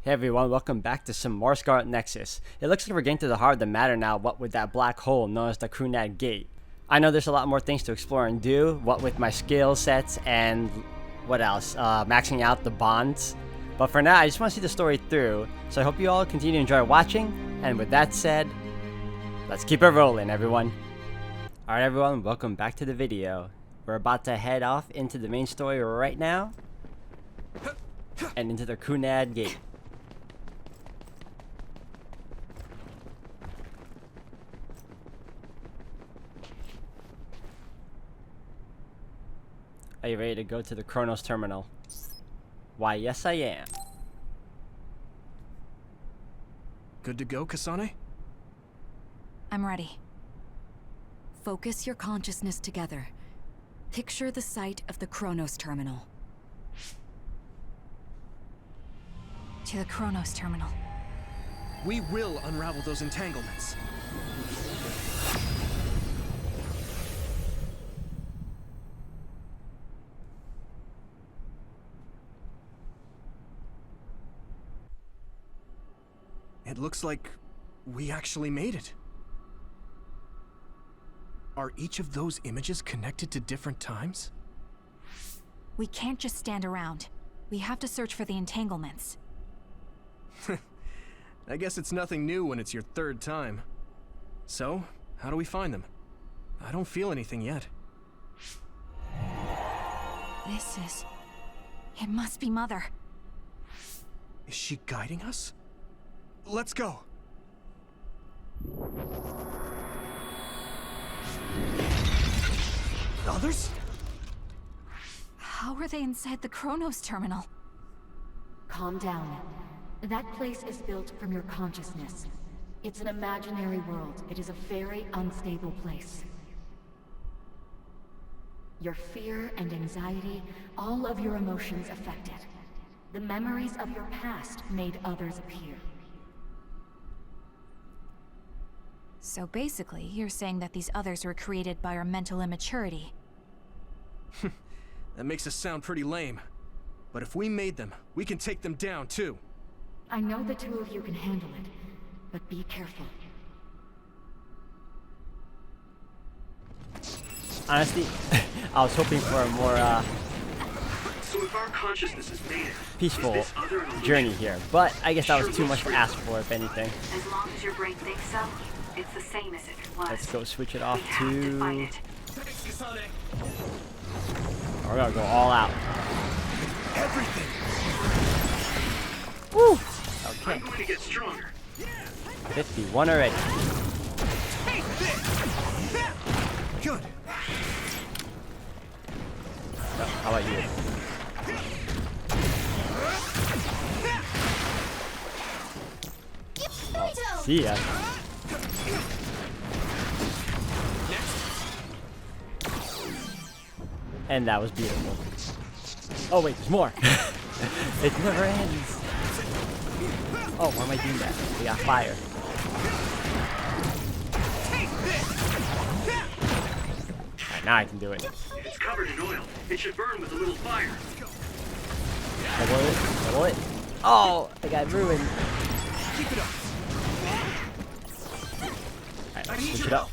Hey everyone, welcome back to some more Scarlet Nexus. It looks like we're getting to the heart of the matter now, what with that black hole known as the Crunad Gate. I know there's a lot more things to explore and do, what with my skill sets and what else, maxing out the bonds. But for now, I just want to see the story through, so I hope you all continue to enjoy watching, and with that said, let's keep it rolling everyone. Alright everyone, welcome back to the video. We're about to head off into the main story right now, and into the Crunad Gate. Are you ready to go to the Kronos terminal? Why, yes I am. Good to go, Kasane? I'm ready. Focus your consciousness together. Picture the site of the Kronos terminal. To the Kronos terminal. We will unravel those entanglements. It looks like we actually made it. Are each of those images connected to different times? We can't just stand around. We have to search for the entanglements. I guess it's nothing new when it's your third time. So, how do we find them? I don't feel anything yet. It must be Mother. Is she guiding us? Let's go. Others? How are they inside the Kronos terminal? Calm down. That place is built from your consciousness. It's an imaginary world. It is a very unstable place. Your fear and anxiety, all of your emotions affected. The memories of your past made others appear. So basically, you're saying that these others were created by our mental immaturity. That makes us sound pretty lame. But if we made them, we can take them down too. I know the two of you can handle it, but be careful. Honestly, I was hoping for a more So if our consciousness is made, peaceful journey here, but I guess that was too much to ask for, if anything. As long as your brain thinks so, it's the same as if it was. Let's go switch it off We have to find to... it. Thanks, Kasane. We're gonna go all out. Everything. Woo! I'm Okay, going to get stronger. 51 already. Good. So, how about you? See ya. And that was beautiful. Oh wait, there's more. It never ends. Oh, why am I doing that? We got fire. Alright, now I can do it. It's covered in oil. It should burn with a little fire. Double it, double it. Oh, I got ruined. Keep it up. Alright, let's switch it up.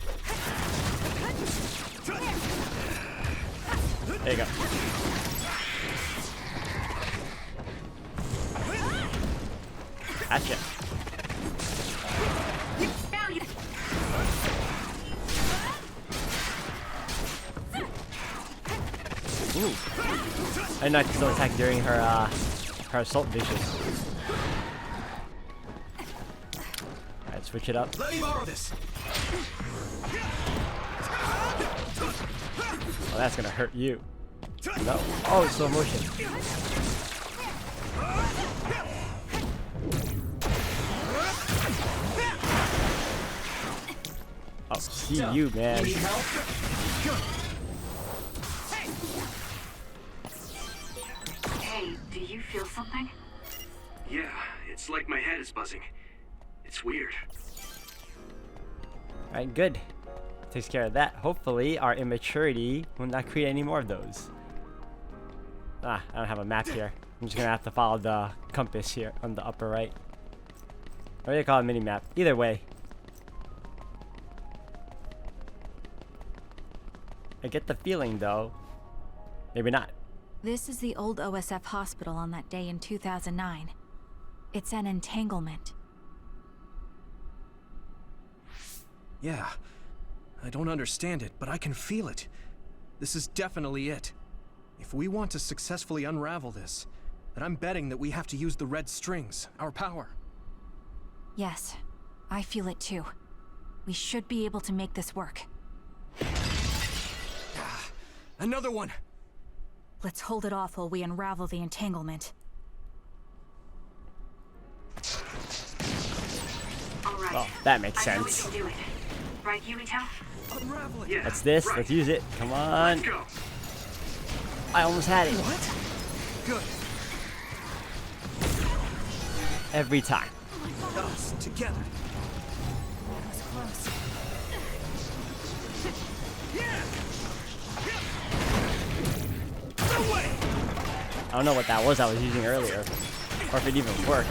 There you go. Gotcha. Ooh. I didn't know I could still attack during her assault vision. Alright, switch it up. Let me borrow this. Oh, that's gonna hurt you. No. Oh, it's slow motion. Oh, see you, man. Hey, do you feel something? Yeah, it's like my head is buzzing. It's weird. Alright, good. Takes care of that. Hopefully, our immaturity will not create any more of those. Ah, I don't have a map here. I'm just gonna have to follow the compass here on the upper right. Or you call it mini map. Either way. I get the feeling though. Maybe not. This is the old OSF hospital on that day in 2009. It's an entanglement. Yeah. I don't understand it, but I can feel it. This is definitely it. If we want to successfully unravel this, then I'm betting that we have to use the red strings, our power. Yes, I feel it too. We should be able to make this work. Another one! Let's hold it off while we unravel the entanglement. All right. Well, that makes I know we sense. can do it. Right, Yumito? Unravel it! Yeah. That's this. right. Let's use it. Come on. Let's go. I almost had it. What? Good. Every time. Us, together. That was close. No way! I don't know what that was I was using earlier. Or if it even worked.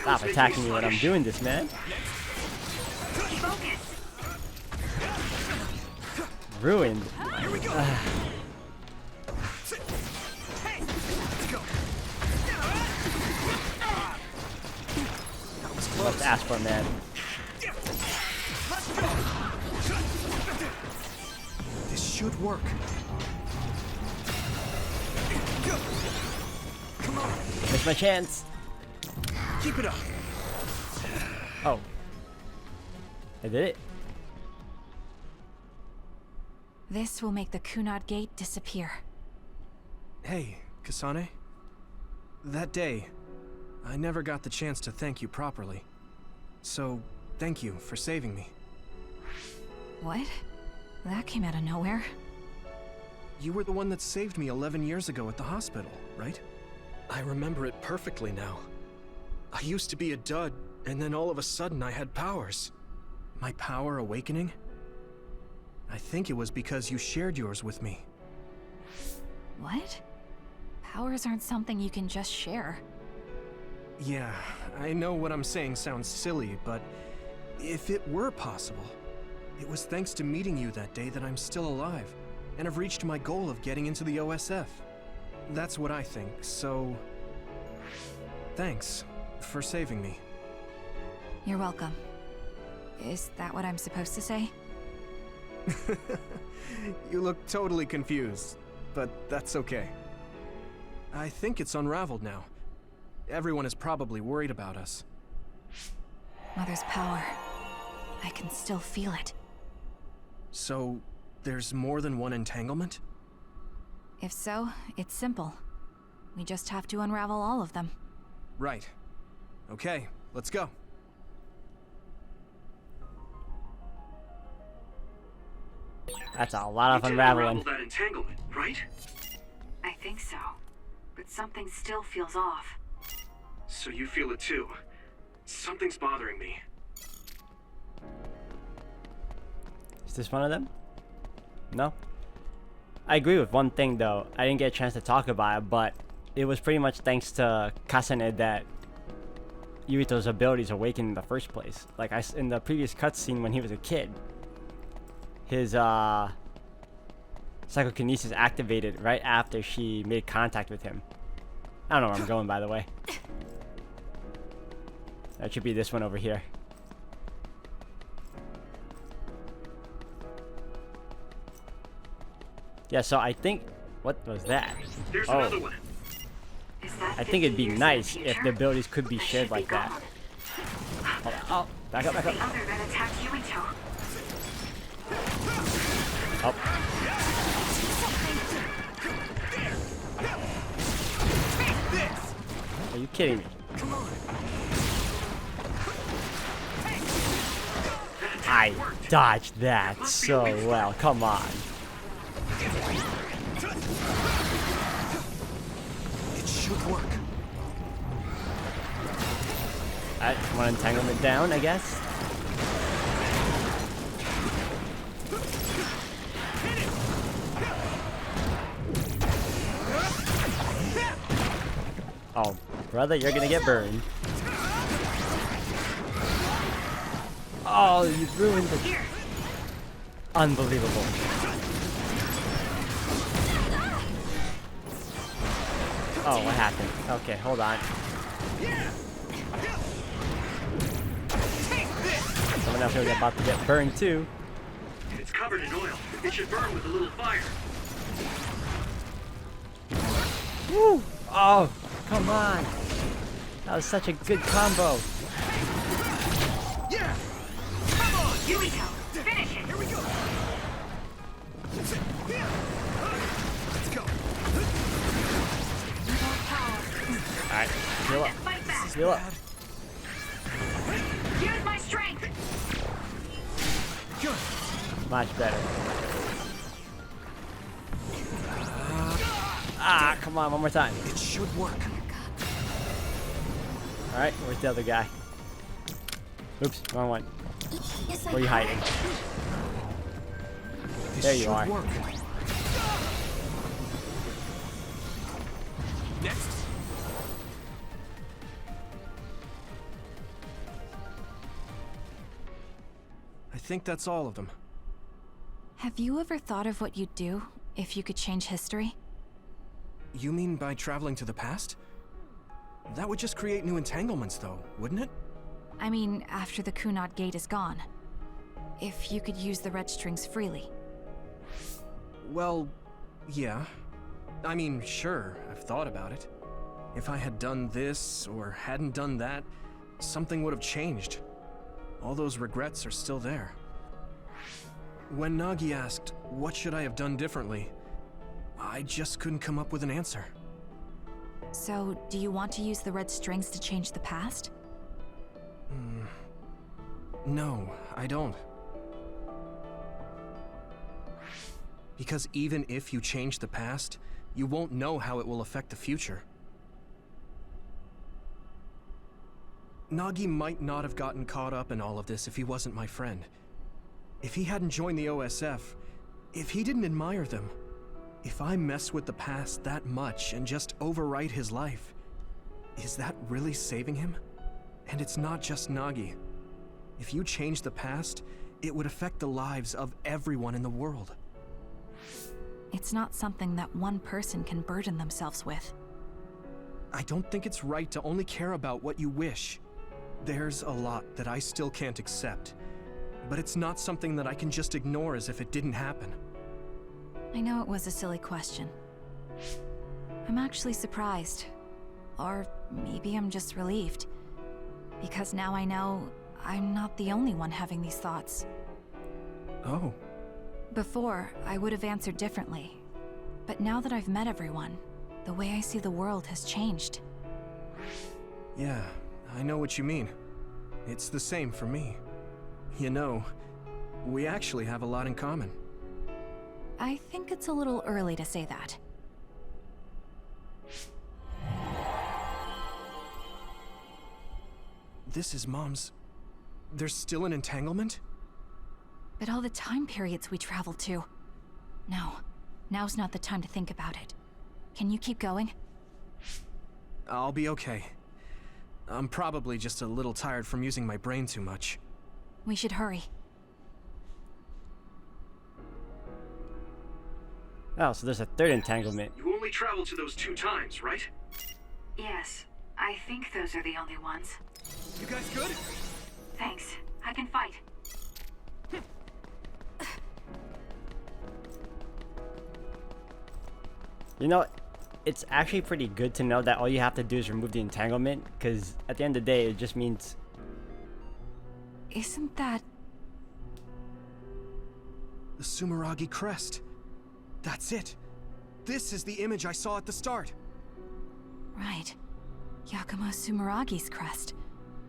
Stop attacking me when I'm doing this, man. Focus. Ruined. Here we go! Hey! Let's go! That was close. Let's ask for a man. Let's go! This should work. Go! Come on! Missed my chance. Keep it up! Oh. I did it. This will make the Kunad Gate disappear. Hey, Kasane. That day, I never got the chance to thank you properly. So, thank you for saving me. What? That came out of nowhere. You were the one that saved me 11 years ago at the hospital, right? I remember it perfectly now. I used to be a dud, and then all of a sudden I had powers. My power awakening? I think it was because you shared yours with me. What? Powers aren't something you can just share. Yeah, I know what I'm saying sounds silly, but if it were possible, it was thanks to meeting you that day that I'm still alive, and have reached my goal of getting into the OSF. That's what I think, so... thanks for saving me. You're welcome. Is that what I'm supposed to say? You look totally confused, but that's okay. I think it's unraveled now. Everyone is probably worried about us. Mother's power. I can still feel it. So, there's more than one entanglement? If so, it's simple. We just have to unravel all of them. Right. Okay, let's go. That's a lot of You did unraveling. unravel that entanglement, right? I think so. But something still feels off. So you feel it too. Something's bothering me. Is this one of them? No? I agree with one thing though. I didn't get a chance to talk about it, but it was pretty much thanks to Kasane that Yurito's abilities awakened in the first place. Like in the previous cutscene when he was a kid, his psychokinesis activated right after she made contact with him. I don't know where I'm going, by the way. That should be this one over here. Yeah, so I think... What was that? There's Oh. another one. Is that I think it'd be 50 years in the nice if future? the abilities could be That shared should be like that. gone. Oh, back up, back up. The other that attacked Yumito. Up. Are you kidding me? I dodged that so well. Come on. It should work. Alright, one entanglement down, I guess. Oh, brother, you're gonna get burned. Oh, you ruined it. Unbelievable. Oh, what happened? Okay, hold on. Someone else is about to get burned too. It's covered in oil. It should burn with a little fire. Woo! Oh, come on. That was such a good combo. Yeah! Here we go. Finish it. Here we go! That's it. Yeah. Let's go. Alright, heal up. Fight back. Heal up. Use my strength. Good. Much better. Ah, come on, one more time. It should work. Alright, where's the other guy? Oops, wrong one. Where are you hiding? This There you should are. work. Next. I think that's all of them. Have you ever thought of what you'd do if you could change history? You mean by traveling to the past? That would just create new entanglements, though, wouldn't it? I mean, after the Kunad Gate is gone. If you could use the red strings freely. Well, yeah. I mean, sure, I've thought about it. If I had done this, or hadn't done that, something would have changed. All those regrets are still there. When Nagi asked, what should I have done differently, I just couldn't come up with an answer. So, do you want to use the red strings to change the past? No, I don't. Because even if you change the past, you won't know how it will affect the future. Nagi might not have gotten caught up in all of this if he wasn't my friend. If he hadn't joined the OSF, if he didn't admire them, if I mess with the past that much and just overwrite his life, is that really saving him? And it's not just Nagi. If you change the past, it would affect the lives of everyone in the world. It's not something that one person can burden themselves with. I don't think it's right to only care about what you wish. There's a lot that I still can't accept, but it's not something that I can just ignore as if it didn't happen. I know it was a silly question. I'm actually surprised. Or maybe I'm just relieved. Because now I know I'm not the only one having these thoughts. Oh. Before, I would have answered differently. But now that I've met everyone, the way I see the world has changed. Yeah, I know what you mean. It's the same for me. You know, we actually have a lot in common. I think it's a little early to say that. This is Mom's... There's still an entanglement? But all the time periods we traveled to. No, now's not the time to think about it. Can you keep going? I'll be okay. I'm probably just a little tired from using my brain too much. We should hurry. Oh, so there's a third entanglement. You only traveled to those 2 times, right? Yes, I think those are the only ones. You guys good? Thanks. I can fight. You know, it's actually pretty good to know that all you have to do is remove the entanglement, because at the end of the day, it just means... Isn't that... The Sumeragi crest. That's it. This is the image I saw at the start. Right. Yakumo Sumeragi's crest.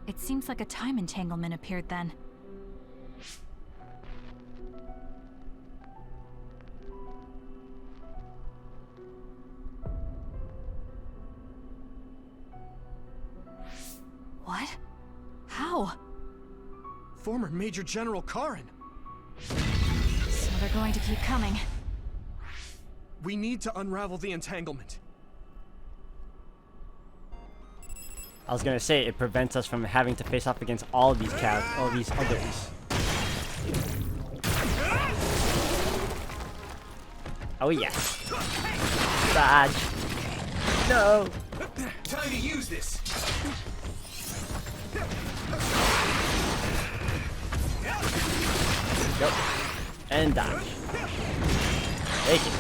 It seems like a time entanglement appeared then. What? How? Former Major General Karin. So they're going to keep coming. We need to unravel the entanglement. I was gonna say it prevents us from having to face off against all of these all these others. Oh yes. Dodge. No. Time to use this. Go. And dodge. Take it.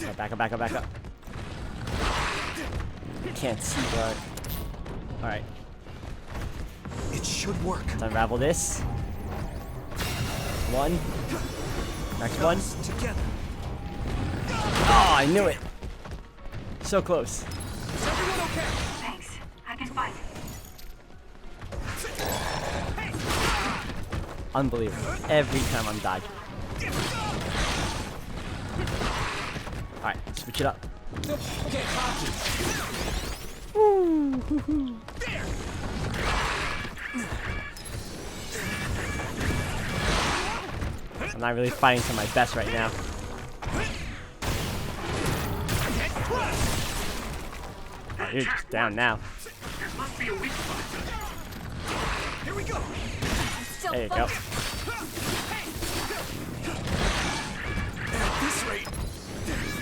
Oh, back up, back up, back up. Can't see what. Alright. It should work. Let's unravel this. One. Next one. Together. Oh, I knew it. So close. Is everyone okay? Thanks. I can fight. Unbelievable. Every time I'm dodging. Alright, switch it up. Okay, copy. I'm not really fighting to my best right now. Oh, you're just down now. There must be a weak spot. Here we go. Still There you go. At this rate.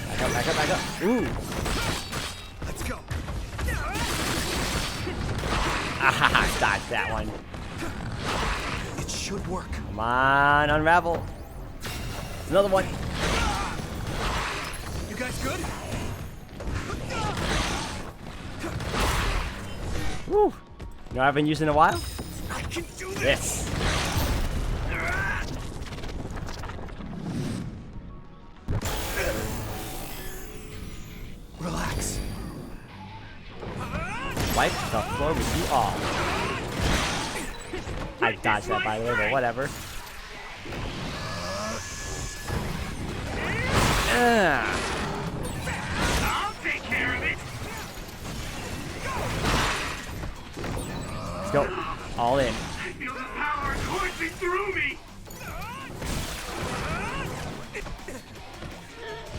Back up, back up, back up. Ooh. Let's go. Ah, dodge that one. It should work. Come on, unravel. Another one. You guys good? Woo. You know what I've been using in a while? I can do this. This. Relax. Wipe the floor with you all. I dodged that by the way, but whatever. I'll take care of it. Let's go. All in. I feel the power coursing through me.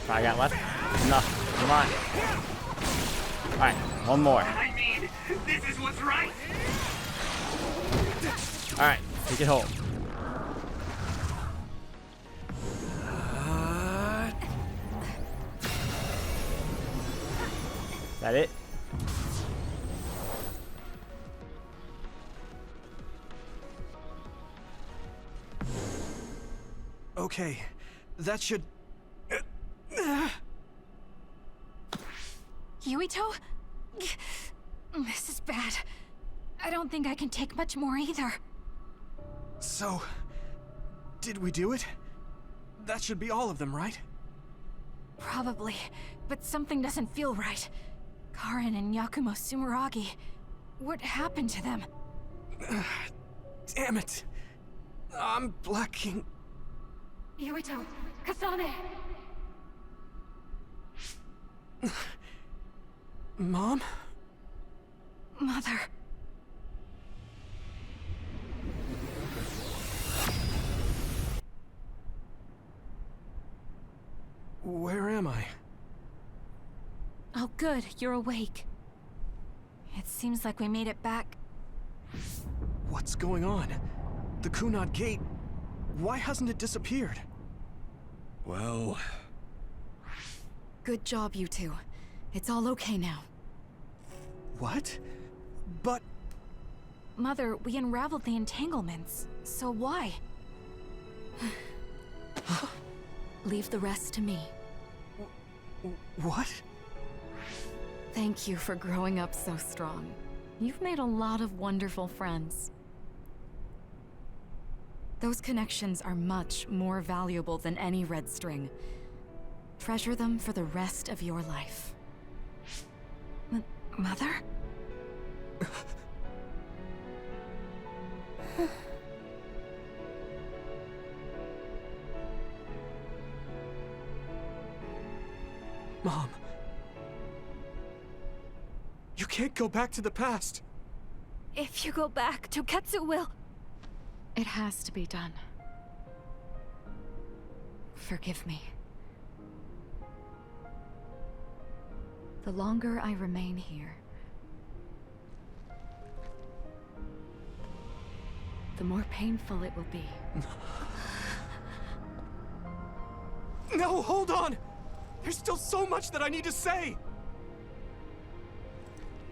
I got left. Enough. Come on. Alright, one more. I mean, this is what's right. Alright, take it home. Is that it? Okay, that should. Yuito? This is bad. I don't think I can take much more either. So, did we do it? That should be all of them, right? Probably, but something doesn't feel right. Karin and Yakumo Sumeragi. What happened to them? Damn it! I'm blacking. Yuito, Kasane! Mom? Mother. Where am I? Oh good, you're awake. It seems like we made it back. What's going on? The Kunad Gate. Why hasn't it disappeared? Well... Good job, you two. It's all okay now. What? But... Mother, we unraveled the entanglements, so why? Leave the rest to me. What? Thank you for growing up so strong. You've made a lot of wonderful friends. Those connections are much more valuable than any red string. Treasure them for the rest of your life. Mother? Mom. You can't go back to the past. If you go back, Toketsu will... It has to be done. Forgive me. The longer I remain here, the more painful it will be. No, hold on! There's still so much that I need to say!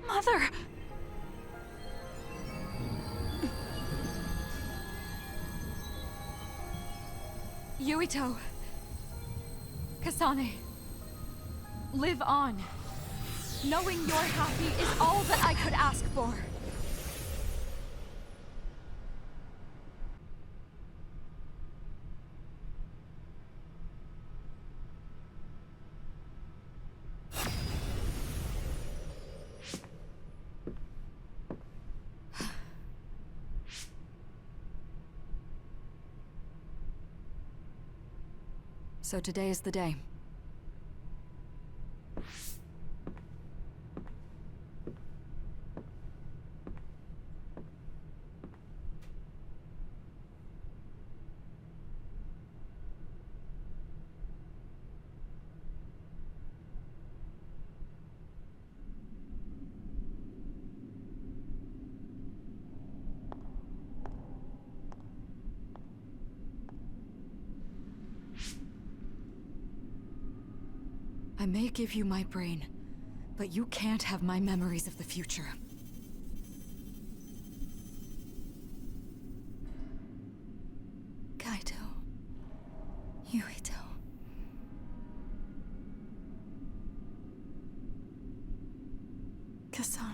Mother! Yuito. Kasane. Live on. Knowing you're happy is all that I could ask for. So today is the day. I may give you my brain, but you can't have my memories of the future. Kaito. Yuito. Kasane.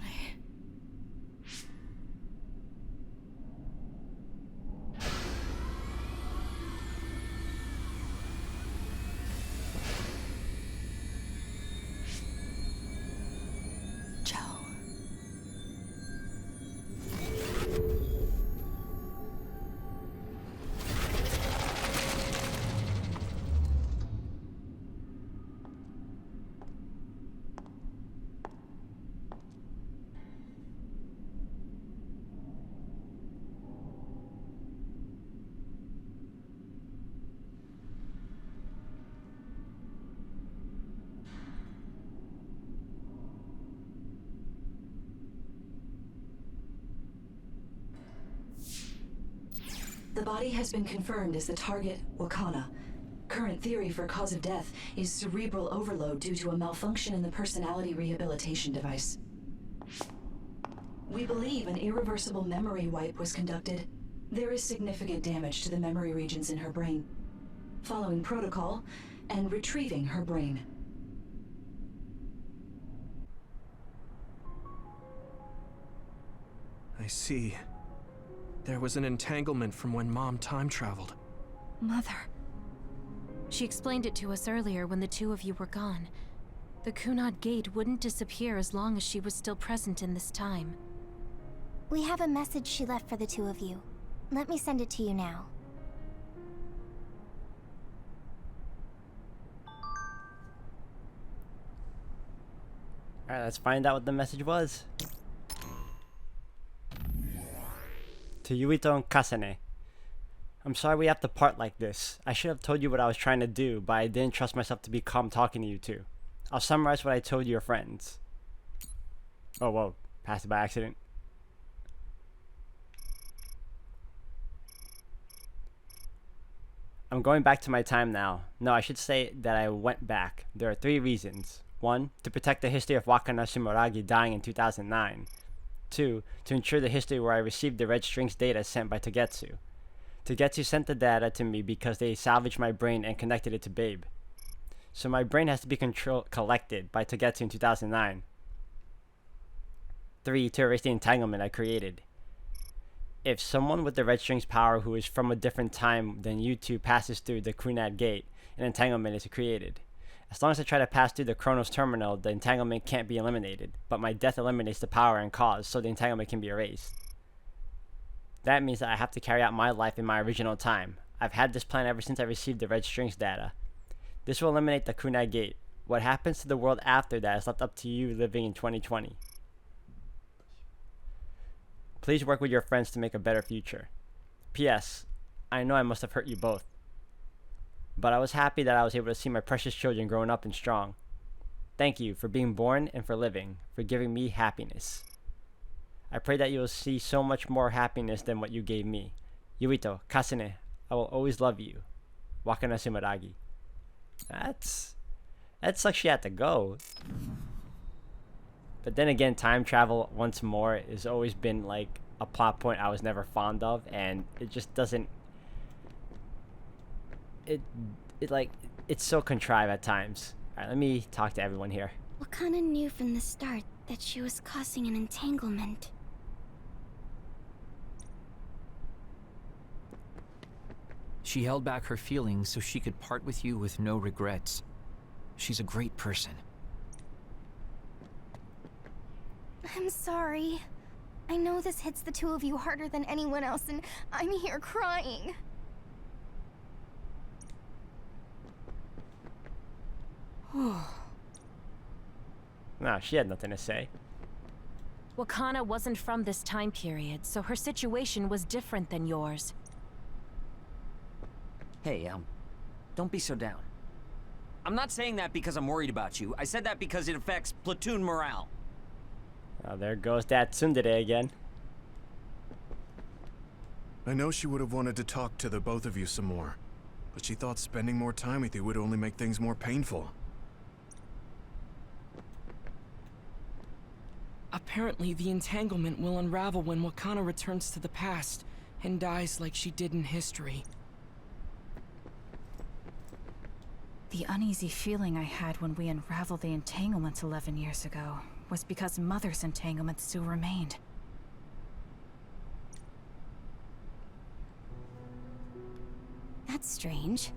The body has been confirmed as the target, Wakana. Current theory for cause of death is cerebral overload due to a malfunction in the personality rehabilitation device. We believe an irreversible memory wipe was conducted. There is significant damage to the memory regions in her brain. Following protocol and retrieving her brain. I see. There was an entanglement from when Mom time traveled. Mother. She explained it to us earlier when the two of you were gone. The Kunad Gate wouldn't disappear as long as she was still present in this time. We have a message she left for the two of you. Let me send it to you now. Alright, let's find out what the message was. To Yuito and Kasane. I'm sorry we have to part like this. I should have told you what I was trying to do, but I didn't trust myself to be calm talking to you two. I'll summarize what I told your friends. Oh, whoa. Passed it by accident. I'm going back to my time now. No, I should say that I went back. There are 3 reasons. 1. To protect the history of Wakana Shimoragi dying in 2009. 2. To ensure the history where I received the red strings data sent by Togetsu. Togetsu sent the data to me because they salvaged my brain and connected it to Babe. So my brain has to be collected by Togetsu in 2009. 3. To erase the entanglement I created. If someone with the red strings power who is from a different time than you two passes through the Kunad Gate, an entanglement is created. As long as I try to pass through the Chronos Terminal, the entanglement can't be eliminated, but my death eliminates the power and cause, so the entanglement can be erased. That means that I have to carry out my life in my original time. I've had this plan ever since I received the red strings data. This will eliminate the Kunai Gate. What happens to the world after that is left up to you living in 2020. Please work with your friends to make a better future. P.S. I know I must have hurt you both. But I was happy that I was able to see my precious children growing up and strong. Thank you for being born and for living, for giving me happiness. I pray that you will see so much more happiness than what you gave me. Yuito, Kasune, I will always love you. Wakana Sumeragi. That sucks she had to go. But then again, time travel once more has always been like a plot point I was never fond of, and it just doesn't. It's so contrived at times. Alright, let me talk to everyone here. Wakana knew from the start that she was causing an entanglement. She held back her feelings so she could part with you with no regrets. She's a great person. I'm sorry. I know this hits the two of you harder than anyone else, and I'm here crying. Nah, she had nothing to say. Wakana wasn't from this time period, so her situation was different than yours. Hey, don't be so down. I'm not saying that because I'm worried about you. I said that because it affects platoon morale. Oh, there goes that tsundere again. I know she would have wanted to talk to the both of you some more, but she thought spending more time with you would only make things more painful. Apparently, the entanglement will unravel when Wakana returns to the past and dies like she did in history. The uneasy feeling I had when we unraveled the entanglements 11 years ago was because Mother's entanglement still remained. That's strange.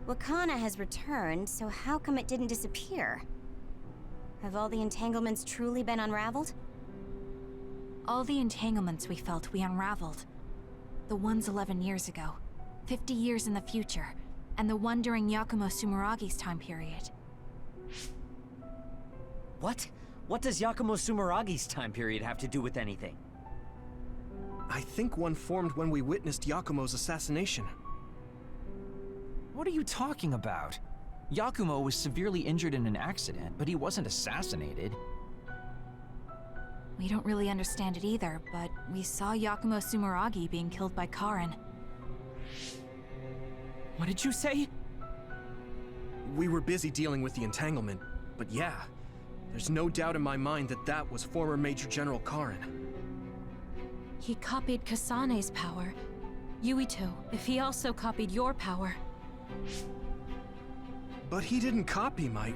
Wakana has returned, so how come it didn't disappear? Have all the entanglements truly been unraveled? All the entanglements we felt we unraveled. The ones 11 years ago, 50 years in the future, and the one during Yakumo Sumeragi's time period. What? What does Yakumo Sumeragi's time period have to do with anything? I think one formed when we witnessed Yakumo's assassination. What are you talking about? Yakumo was severely injured in an accident, but he wasn't assassinated. We don't really understand it either, but we saw Yakumo Sumeragi being killed by Karin. What did you say? We were busy dealing with the entanglement, but yeah, there's no doubt in my mind that that was former Major General Karin. He copied Kasane's power. Yuito, if he also copied your power. But he didn't copy my...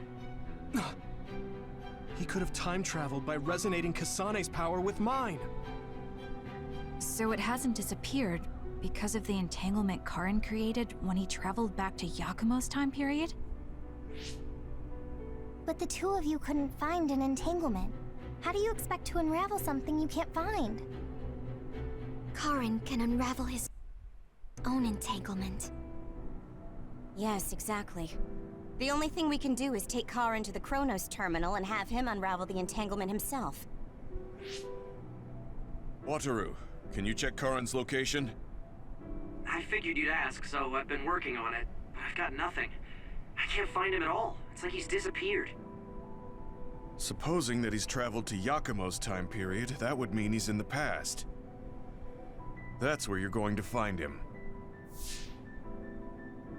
He could have time-traveled by resonating Kasane's power with mine. So it hasn't disappeared because of the entanglement Karin created when he traveled back to Yakumo's time period? But the two of you couldn't find an entanglement. How do you expect to unravel something you can't find? Karin can unravel his own entanglement. Yes, exactly. The only thing we can do is take Karin to the Chronos terminal and have him unravel the entanglement himself. Wataru, can you check Karin's location? I figured you'd ask, so I've been working on it, but I've got nothing. I can't find him at all. It's like he's disappeared. Supposing that he's traveled to Yakumo's time period, that would mean he's in the past. That's where you're going to find him.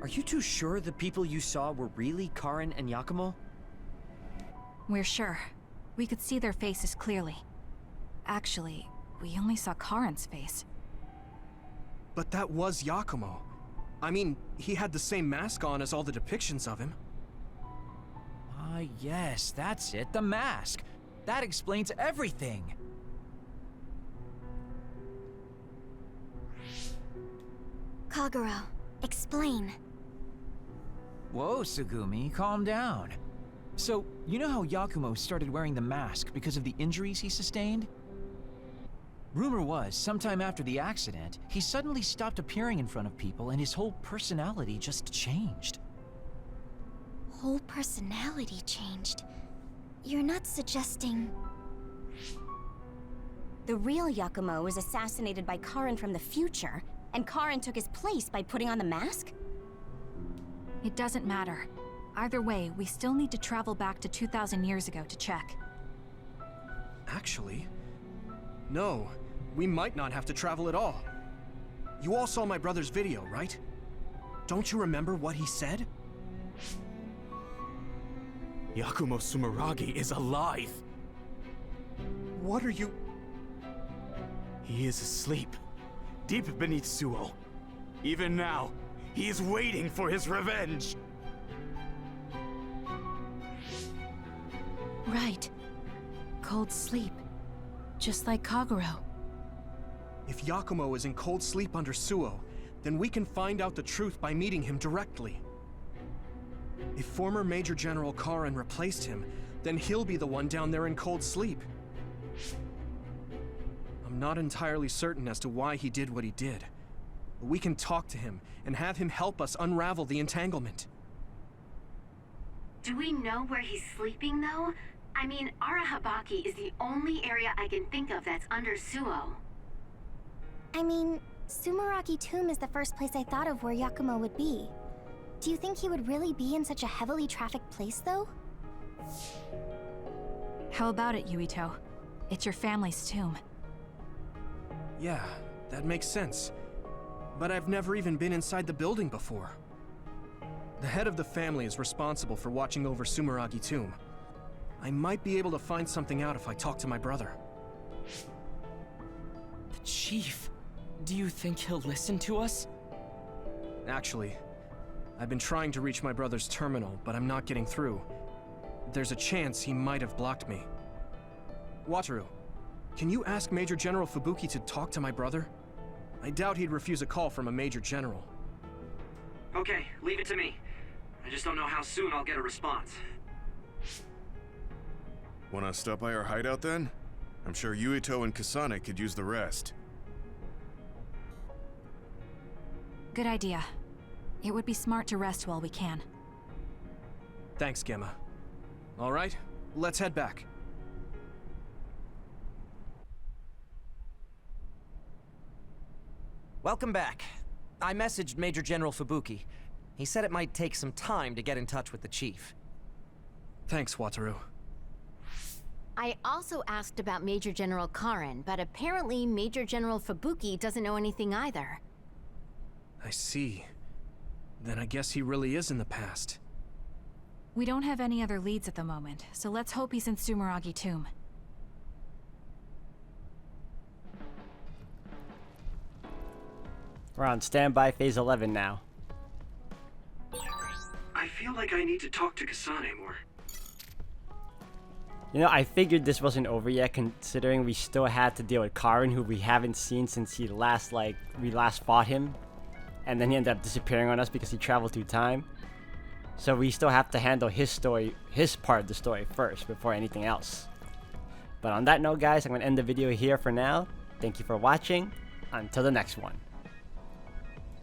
Are you too sure the people you saw were really Karin and Yakumo? We're sure. We could see their faces clearly. Actually, we only saw Karin's face. But that was Yakumo. I mean, he had the same mask on as all the depictions of him. Ah, yes, that's it, the mask. That explains everything. Kagero, explain. Whoa, Tsugumi, calm down. So, you know how Yakumo started wearing the mask because of the injuries he sustained? Rumor was, sometime after the accident, he suddenly stopped appearing in front of people and his whole personality just changed. Whole personality changed? You're not suggesting... The real Yakumo was assassinated by Karin from the future, and Karin took his place by putting on the mask? It doesn't matter. Either way, we still need to travel back to 2,000 years ago to check. Actually, no. we might not have to travel at all. You all saw my brother's video, right? Don't you remember what he said? Yakumo Sumeragi is alive! What are you... He is asleep, deep beneath Suo. Even now, he is waiting for his revenge! Right. Cold sleep. Just like Kagero. If Yakumo is in cold sleep under Suo, then we can find out the truth by meeting him directly. If former Major General Karin replaced him, then he'll be the one down there in cold sleep. I'm not entirely certain as to why he did what he did, but we can talk to him and have him help us unravel the entanglement. Do we know where he's sleeping, though? I mean, Arahabaki is the only area I can think of that's under Suo. I mean, Sumeragi Tomb is the first place I thought of where Yakumo would be. Do you think he would really be in such a heavily trafficked place, though? How about it, Yuito? It's your family's tomb. Yeah, that makes sense. But I've never even been inside the building before. The head of the family is responsible for watching over Sumeragi Tomb. I might be able to find something out if I talk to my brother. The Chief. Do you think he'll listen to us? Actually, I've been trying to reach my brother's terminal, but I'm not getting through. There's a chance he might have blocked me. Wataru, can you ask Major General Fubuki to talk to my brother? I doubt he'd refuse a call from a Major General. Okay, leave it to me. I just don't know how soon I'll get a response. Wanna stop by our hideout then? I'm sure Yuito and Kasane could use the rest. Good idea. It would be smart to rest while we can. Thanks, Gemma. All right, let's head back. Welcome back. I messaged Major General Fubuki. He said it might take some time to get in touch with the Chief. Thanks, Wataru. I also asked about Major General Karin, but apparently Major General Fubuki doesn't know anything either. I see. Then I guess he really is in the past. We don't have any other leads at the moment, so let's hope he's in Sumeragi Tomb. We're on standby phase 11 now. I feel like I need to talk to Kasane more. You know, I figured this wasn't over yet, considering we still had to deal with Karin, who we haven't seen since we last fought him. And then he ended up disappearing on us because he traveled through time. So we still have to handle his story, his part of the story first, before anything else. But on that note, guys, I'm going to end the video here for now. Thank you for watching. Until the next one.